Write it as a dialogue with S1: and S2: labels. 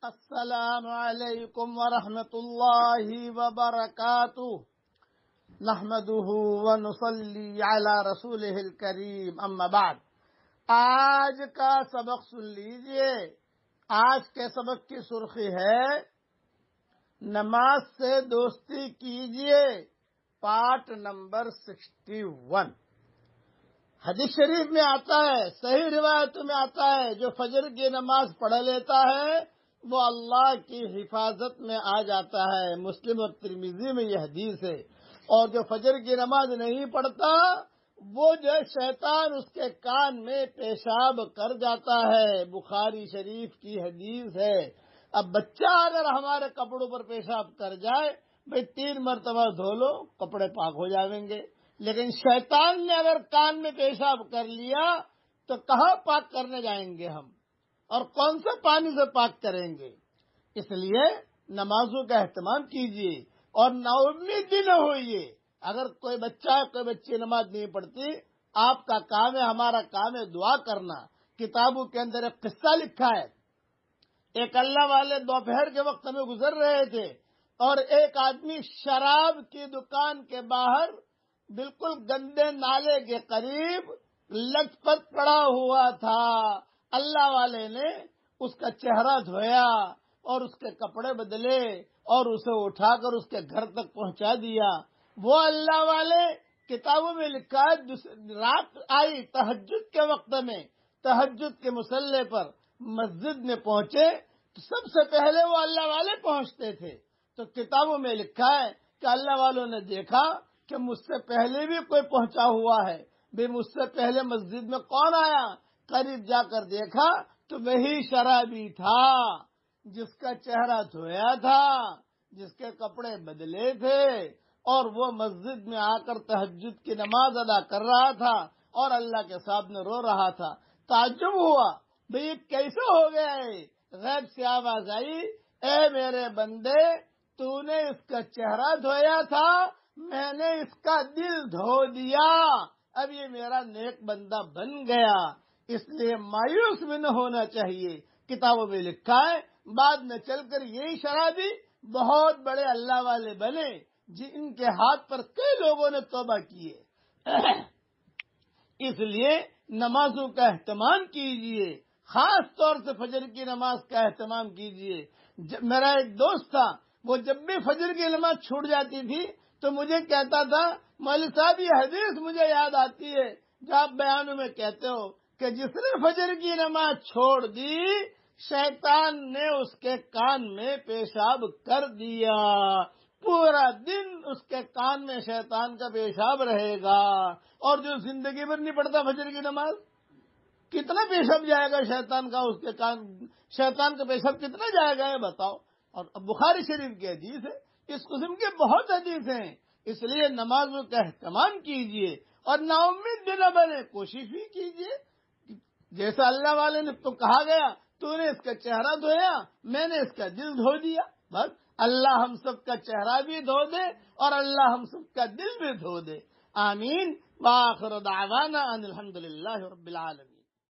S1: السلام علیکم ورحمۃ اللہ وبرکاتہ نحمده ونصلی علی رسولہ الکریم اما بعد۔ آج کا سبق سن لیجئے۔ آج کے سبق کی سرخی ہے نماز سے دوستی کیجئے، پارٹ نمبر 61۔ حدیث شریف میں آتا ہے، صحیح روایتوں میں آتا ہے، جو فجر کی نماز پڑھ لیتا ہے وہ اللہ کی حفاظت میں آ جاتا ہے۔ مسلم اور ترمذی میں یہ حدیث ہے۔ اور جو فجر کی نماز نہیں پڑھتا وہ جو شیطان اس کے کان میں پیشاب کر جاتا ہے۔ بخاری شریف کی حدیث ہے۔ اب بچہ اگر ہمارے کپڑوں پر پیشاب کر جائے، بھئی 3 مرتبہ دھو لو، کپڑے پاک ہو جائیں گے، لیکن شیطان نے اگر کان میں پیشاب کر لیا تو کہاں پاک کرنے جائیں گے ہم، اور کون سے پانی سے پاک کریں گے؟ اس لیے نمازوں کا اہتمام کیجیے اور نا امیدی نہ ہوئیے۔ اگر کوئی بچہ کوئی بچی نماز نہیں پڑھتی، آپ کا کام ہے، ہمارا کام ہے دعا کرنا۔ کتابوں کے اندر ایک قصہ لکھا ہے، ایک اللہ والے دوپہر کے وقت میں گزر رہے تھے اور ایک آدمی شراب کی دکان کے باہر بالکل گندے نالے کے قریب لٹ پٹ پڑا ہوا تھا۔ اللہ والے نے اس کا چہرہ دھویا اور اس کے کپڑے بدلے اور اسے اٹھا کر اس کے گھر تک پہنچا دیا۔ وہ اللہ والے کتابوں میں لکھا ہے، رات آئی تہجد کے وقت میں، تہجد کے مصلی پر مسجد میں پہنچے تو سب سے پہلے وہ اللہ والے پہنچتے تھے۔ تو کتابوں میں لکھا ہے کہ اللہ والوں نے دیکھا کہ مجھ سے پہلے بھی کوئی پہنچا ہوا ہے، بھئی مجھ سے پہلے مسجد میں کون آیا؟ قریب جا کر دیکھا تو وہی شرابی تھا، جس کا چہرہ دھویا تھا، جس کے کپڑے بدلے تھے، اور وہ مسجد میں آ کر تہجد کی نماز ادا کر رہا تھا اور اللہ کے سامنے رو رہا تھا۔ تعجب ہوا، بھئی یہ کیسے ہو گیا ہے؟ غیب سے آواز آئی، اے میرے بندے، تو نے اس کا چہرہ دھویا تھا، میں نے اس کا دل دھو دیا، اب یہ میرا نیک بندہ بن گیا۔ اس لیے مایوس بھی نہ ہونا چاہیے۔ کتابوں میں لکھا ہے، بعد میں چل کر یہی شرابی بہت بڑے اللہ والے بنے، جن کے ہاتھ پر کئی لوگوں نے توبہ کیے۔ اس لیے نمازوں کا اہتمام کیجیے، خاص طور سے فجر کی نماز کا اہتمام کیجیے۔ میرا ایک دوست تھا، وہ جب بھی فجر کی نماز چھوٹ جاتی تھی تو مجھے کہتا تھا، مولوی صاحب یہ حدیث مجھے یاد آتی ہے جو آپ بیانوں میں کہتے ہو کہ جس نے فجر کی نماز چھوڑ دی شیطان نے اس کے کان میں پیشاب کر دیا، پورا دن اس کے کان میں شیطان کا پیشاب رہے گا۔ اور جو زندگی بھر نہیں پڑتا فجر کی نماز، کتنا پیشاب جائے گا شیطان کا، اس کے کان، شیطان کا پیشاب کتنا جائے گا یہ بتاؤ۔ اور بخاری شریف کی حدیث ہے، اس قسم کے بہت حدیث ہیں۔ اس لیے نمازوں کا اہتمام کیجیے اور نا امید بھی نہ بنے، کوشش بھی کیجیے۔ جیسا اللہ والے نے تو کہا گیا، تو نے اس کا چہرہ دھویا، میں نے اس کا دل دھو دیا۔ بس اللہ ہم سب کا چہرہ بھی دھو دے اور اللہ ہم سب کا دل بھی دھو دے۔ آمین۔ وآخر دعوانا ان الحمدللہ رب العالمین۔